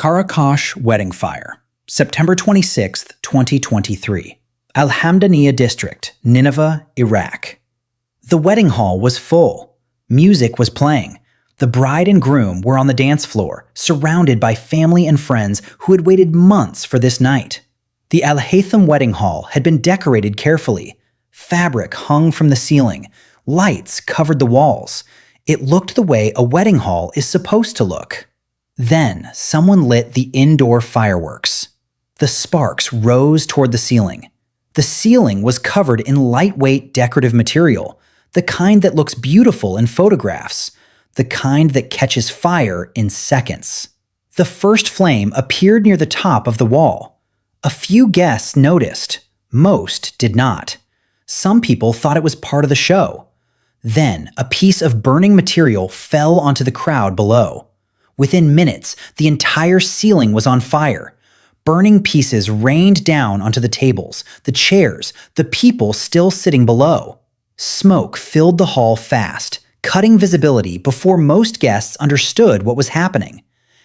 Karakash wedding fire, September 26, 2023. Al-Hamdaniya district, Nineveh, Iraq. The wedding hall was full. Music was playing. The bride and groom were on the dance floor, surrounded by family and friends who had waited months for this night. The Al-Haytham wedding hall had been decorated carefully. Fabric hung from the ceiling. Lights covered the walls. It looked the way a wedding hall is supposed to look. Then, someone lit the indoor fireworks. The sparks rose toward the ceiling. The ceiling was covered in lightweight decorative material, the kind that looks beautiful in photographs, the kind that catches fire in seconds. The first flame appeared near the top of the wall. A few guests noticed. Most did not. Some people thought it was part of the show. Then, a piece of burning material fell onto the crowd below. Within minutes, the entire ceiling was on fire. Burning pieces rained down onto the tables, the chairs, the people still sitting below. Smoke filled the hall fast, cutting visibility before most guests understood what was happening.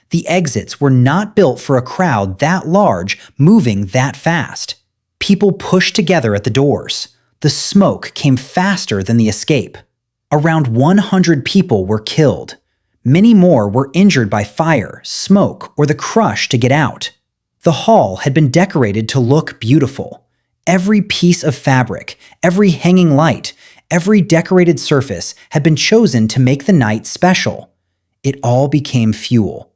The exits were not built for a crowd that large, moving that fast. People pushed together at the doors. The smoke came faster than the escape. Around 100 people were killed. Many more were injured by fire, smoke, or the crush to get out. The hall had been decorated to look beautiful. Every piece of fabric, every hanging light, every decorated surface had been chosen to make the night special. It all became fuel.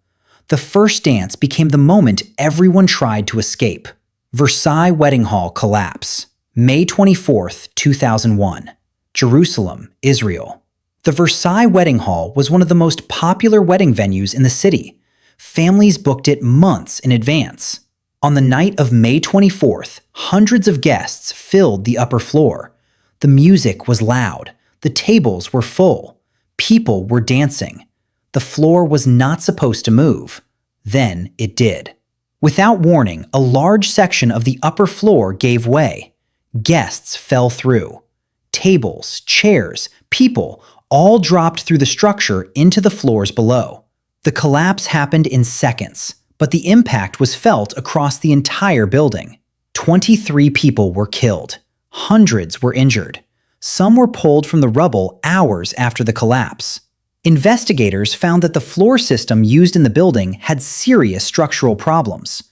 The first dance became the moment everyone tried to escape. Versailles Wedding Hall collapse. May 24, 2001. Jerusalem, Israel. The Versailles Wedding Hall was one of the most popular wedding venues in the city. Families booked it months in advance. On the night of May 24th, hundreds of guests filled the upper floor. The music was loud. The tables were full. People were dancing. The floor was not supposed to move. Then it did. Without warning, a large section of the upper floor gave way. Guests fell through. Tables, chairs, people all dropped through the structure into the floors below. The collapse happened in seconds, but the impact was felt across the entire building. 23 people were killed. Hundreds were injured. Some were pulled from the rubble hours after the collapse. Investigators found that the floor system used in the building had serious structural problems.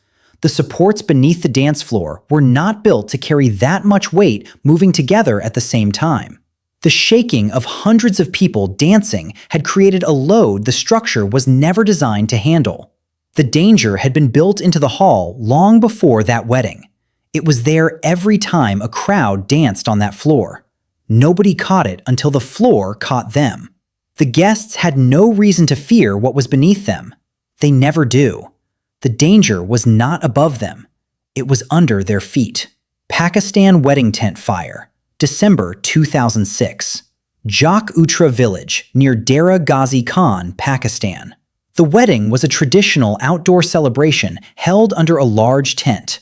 The supports beneath the dance floor were not built to carry that much weight moving together at the same time. The shaking of hundreds of people dancing had created a load the structure was never designed to handle. The danger had been built into the hall long before that wedding. It was there every time a crowd danced on that floor. Nobody caught it until the floor caught them. The guests had no reason to fear what was beneath them. They never do. The danger was not above them. It was under their feet. Pakistan wedding tent fire. December 2006. Jak Utra village near Dera Ghazi Khan, Pakistan. The wedding was a traditional outdoor celebration held under a large tent.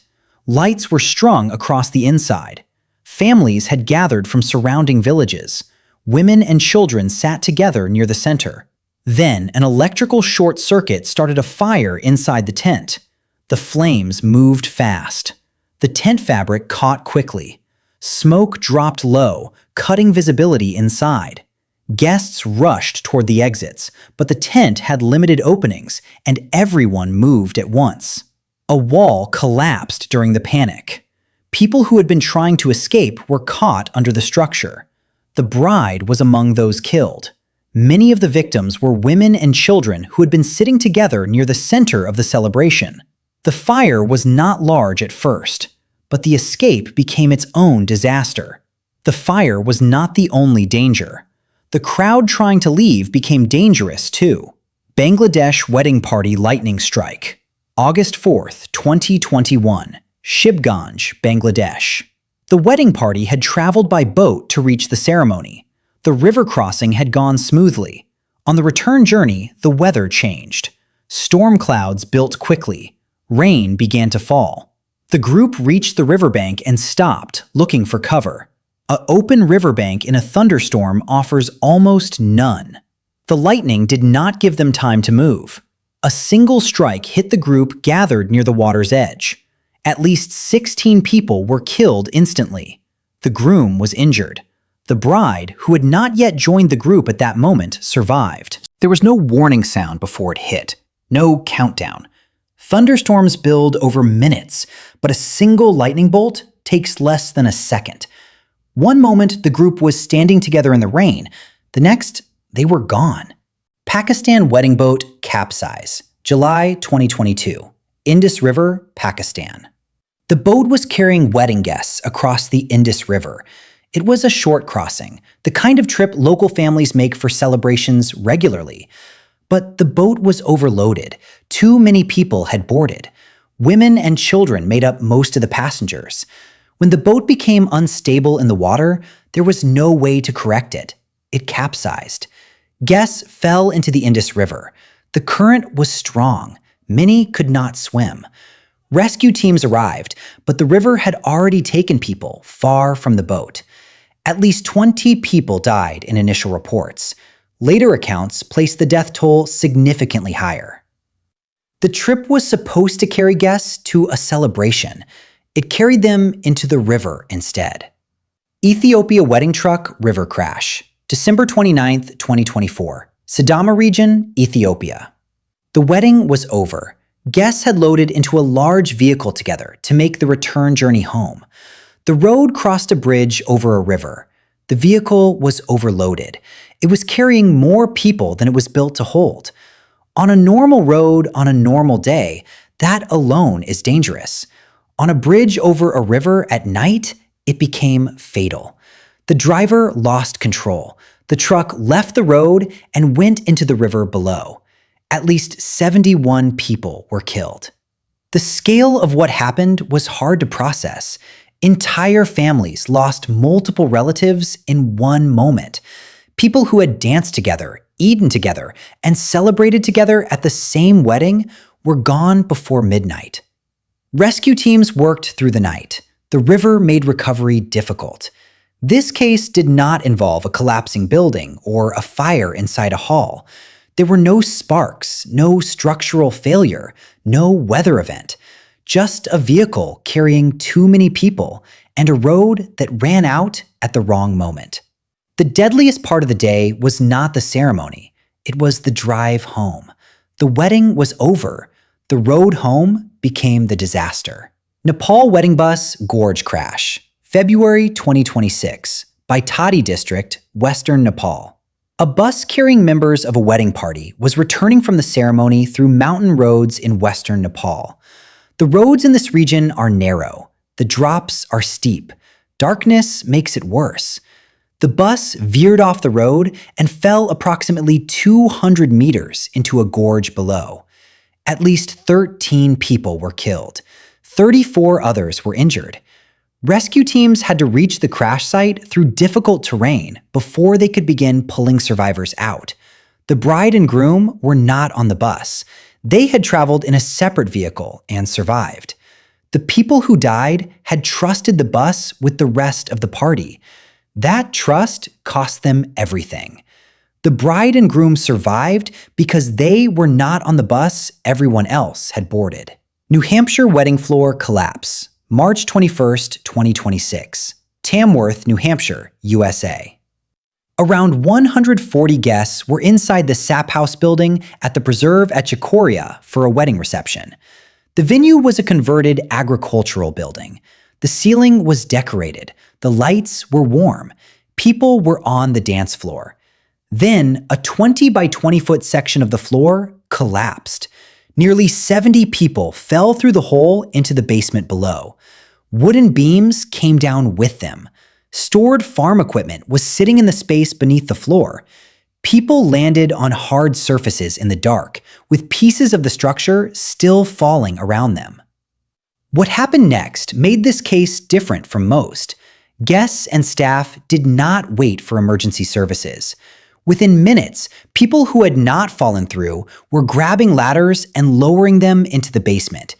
Lights were strung across the inside. Families had gathered from surrounding villages. Women and children sat together near the center. Then an electrical short circuit started a fire inside the tent. The flames moved fast. The tent fabric caught quickly. Smoke dropped low, cutting visibility inside. Guests rushed toward the exits, but the tent had limited openings, and everyone moved at once. A wall collapsed during the panic. People who had been trying to escape were caught under the structure. The bride was among those killed. Many of the victims were women and children who had been sitting together near the center of the celebration. The fire was not large at first, but the escape became its own disaster. The fire was not the only danger. The crowd trying to leave became dangerous too. Bangladesh wedding party lightning strike. August 4th, 2021. Shibganj, Bangladesh. The wedding party had traveled by boat to reach the ceremony. The river crossing had gone smoothly. On the return journey, the weather changed. Storm clouds built quickly. Rain began to fall. The group reached the riverbank and stopped, looking for cover. An open riverbank in a thunderstorm offers almost none. The lightning did not give them time to move. A single strike hit the group gathered near the water's edge. At least 16 people were killed instantly. The groom was injured. The bride, who had not yet joined the group at that moment, survived. There was no warning sound before it hit. No countdown. Thunderstorms build over minutes, but a single lightning bolt takes less than a second. One moment, the group was standing together in the rain. The next, they were gone. Pakistan wedding boat capsize, July 2022. Indus River, Pakistan. The boat was carrying wedding guests across the Indus River. It was a short crossing, the kind of trip local families make for celebrations regularly. But the boat was overloaded. Too many people had boarded. Women and children made up most of the passengers. When the boat became unstable in the water, there was no way to correct it. It capsized. Guests fell into the Indus River. The current was strong. Many could not swim. Rescue teams arrived, but the river had already taken people far from the boat. At least 20 people died in initial reports. Later accounts placed the death toll significantly higher. The trip was supposed to carry guests to a celebration. It carried them into the river instead. Ethiopia wedding truck river crash, December 29, 2024, Sidama region, Ethiopia. The wedding was over. Guests had loaded into a large vehicle together to make the return journey home. The road crossed a bridge over a river. The vehicle was overloaded. It was carrying more people than it was built to hold. On a normal road on a normal day, that alone is dangerous. On a bridge over a river at night, it became fatal. The driver lost control. The truck left the road and went into the river below. At least 71 people were killed. The scale of what happened was hard to process. Entire families lost multiple relatives in one moment. People who had danced together, eaten together, and celebrated together at the same wedding were gone before midnight. Rescue teams worked through the night. The river made recovery difficult. This case did not involve a collapsing building or a fire inside a hall. There were no sparks, no structural failure, no weather event. Just a vehicle carrying too many people and a road that ran out at the wrong moment. The deadliest part of the day was not the ceremony. It was the drive home. The wedding was over. The road home became the disaster. Nepal wedding bus gorge crash, February 2026, by Tadi District, Western Nepal. A bus carrying members of a wedding party was returning from the ceremony through mountain roads in Western Nepal. The roads in this region are narrow. The drops are steep. Darkness makes it worse. The bus veered off the road and fell approximately 200 meters into a gorge below. At least 13 people were killed. 34 others were injured. Rescue teams had to reach the crash site through difficult terrain before they could begin pulling survivors out. The bride and groom were not on the bus. They had traveled in a separate vehicle and survived. The people who died had trusted the bus with the rest of the party. That trust cost them everything. The bride and groom survived because they were not on the bus everyone else had boarded. New Hampshire wedding floor collapse, March 21st, 2026. Tamworth, New Hampshire, USA. Around 140 guests were inside the Sap House building at the preserve at Chocoria for a wedding reception. The venue was a converted agricultural building. The ceiling was decorated. The lights were warm. People were on the dance floor. Then, a 20 by 20 foot section of the floor collapsed. Nearly 70 people fell through the hole into the basement below. Wooden beams came down with them. Stored farm equipment was sitting in the space beneath the floor. People landed on hard surfaces in the dark, with pieces of the structure still falling around them. What happened next made this case different from most. Guests and staff did not wait for emergency services. Within minutes, people who had not fallen through were grabbing ladders and lowering them into the basement.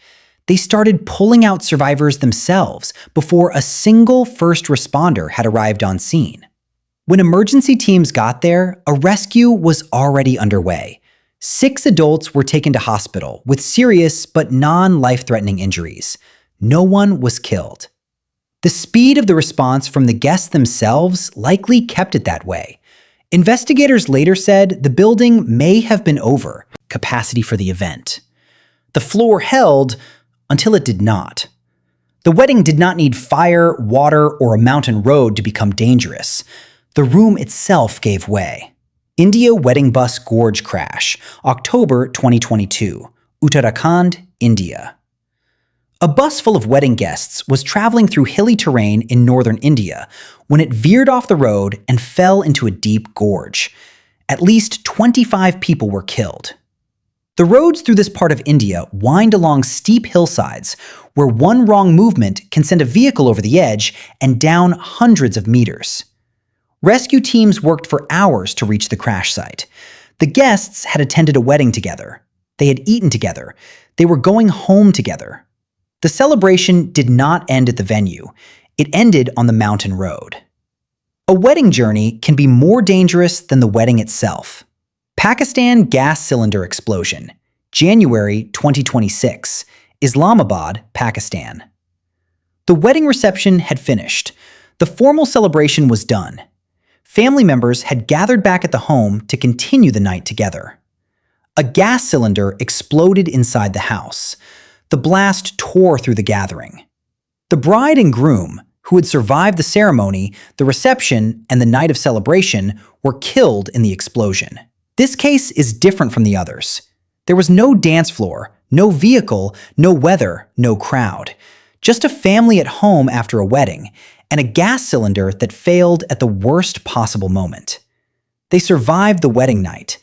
They started pulling out survivors themselves before a single first responder had arrived on scene. When emergency teams got there, a rescue was already underway. 6 adults were taken to hospital with serious but non-life-threatening injuries. No one was killed. The speed of the response from the guests themselves likely kept it that way. Investigators later said the building may have been over capacity for the event. The floor held until it did not. The wedding did not need fire, water, or a mountain road to become dangerous. The room itself gave way. India Wedding Bus Gorge Crash, October 2022, Uttarakhand, India. A bus full of wedding guests was traveling through hilly terrain in northern India when it veered off the road and fell into a deep gorge. At least 25 people were killed. The roads through this part of India wind along steep hillsides where one wrong movement can send a vehicle over the edge and down hundreds of meters. Rescue teams worked for hours to reach the crash site. The guests had attended a wedding together. They had eaten together. They were going home together. The celebration did not end at the venue. It ended on the mountain road. A wedding journey can be more dangerous than the wedding itself. Pakistan gas cylinder explosion, January 2026, Islamabad, Pakistan. The wedding reception had finished. The formal celebration was done. Family members had gathered back at the home to continue the night together. A gas cylinder exploded inside the house. The blast tore through the gathering. The bride and groom, who had survived the ceremony, the reception, and the night of celebration, were killed in the explosion. This case is different from the others. There was no dance floor, no vehicle, no weather, no crowd. Just a family at home after a wedding, and a gas cylinder that failed at the worst possible moment. They survived the wedding night.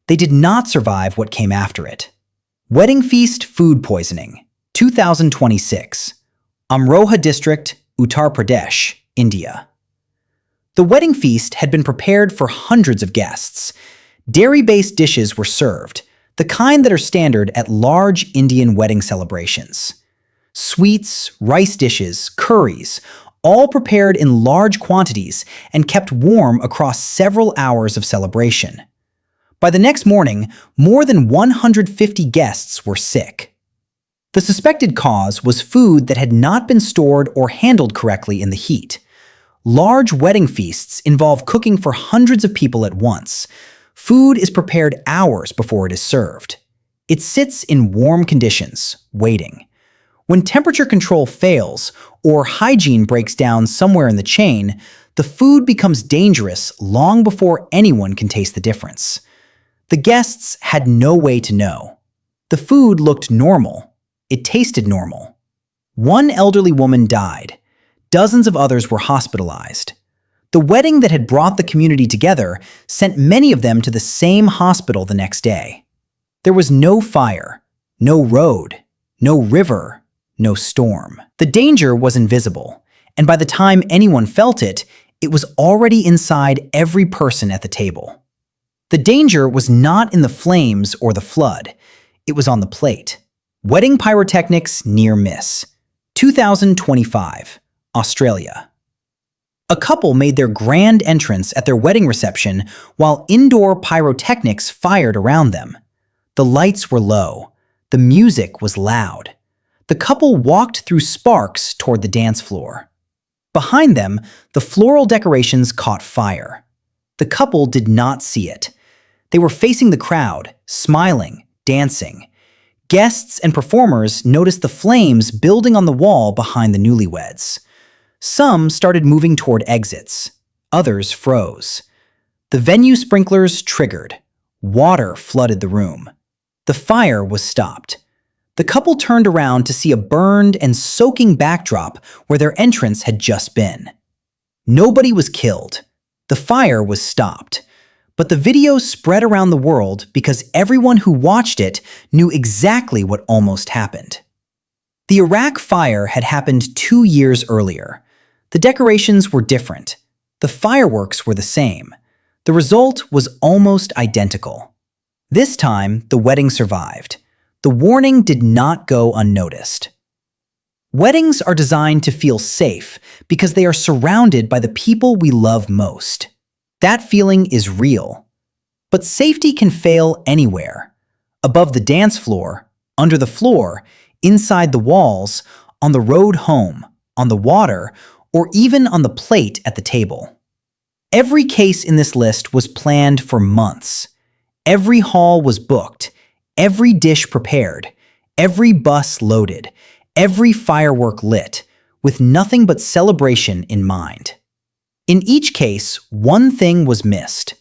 They did not survive what came after it. Wedding feast food poisoning, 2026, Amroha district, Uttar Pradesh, India. The wedding feast had been prepared for hundreds of guests. Dairy-based dishes were served, the kind that are standard at large Indian wedding celebrations. Sweets, rice dishes, curries, all prepared in large quantities and kept warm across several hours of celebration. By the next morning, more than 150 guests were sick. The suspected cause was food that had not been stored or handled correctly in the heat. Large wedding feasts involve cooking for hundreds of people at once. Food is prepared hours before it is served. It sits in warm conditions, waiting. When temperature control fails or hygiene breaks down somewhere in the chain, the food becomes dangerous long before anyone can taste the difference. The guests had no way to know. The food looked normal. It tasted normal. One elderly woman died. Dozens of others were hospitalized. The wedding that had brought the community together sent many of them to the same hospital the next day. There was no fire, no road, no river, no storm. The danger was invisible, and by the time anyone felt it, it was already inside every person at the table. The danger was not in the flames or the flood. It was on the plate. Wedding pyrotechnics near miss. 2025, Australia. A couple made their grand entrance at their wedding reception while indoor pyrotechnics fired around them. The lights were low. The music was loud. The couple walked through sparks toward the dance floor. Behind them, the floral decorations caught fire. The couple did not see it. They were facing the crowd, smiling, dancing. Guests and performers noticed the flames building on the wall behind the newlyweds. Some started moving toward exits. Others froze. The venue sprinklers triggered. Water flooded the room. The fire was stopped. The couple turned around to see a burned and soaking backdrop where their entrance had just been. Nobody was killed. The fire was stopped. But the video spread around the world because everyone who watched it knew exactly what almost happened. The Iraq fire had happened 2 years earlier. The decorations were different. The fireworks were the same. The result was almost identical. This time, the wedding survived. The warning did not go unnoticed. Weddings are designed to feel safe because they are surrounded by the people we love most. That feeling is real. But safety can fail anywhere. Above the dance floor, under the floor, inside the walls, on the road home, on the water, or even on the plate at the table. Every case in this list was planned for months. Every hall was booked, every dish prepared, every bus loaded, every firework lit, with nothing but celebration in mind. In each case, one thing was missed.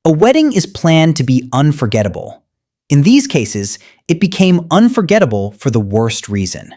A wedding is planned to be unforgettable. In these cases, it became unforgettable for the worst reason.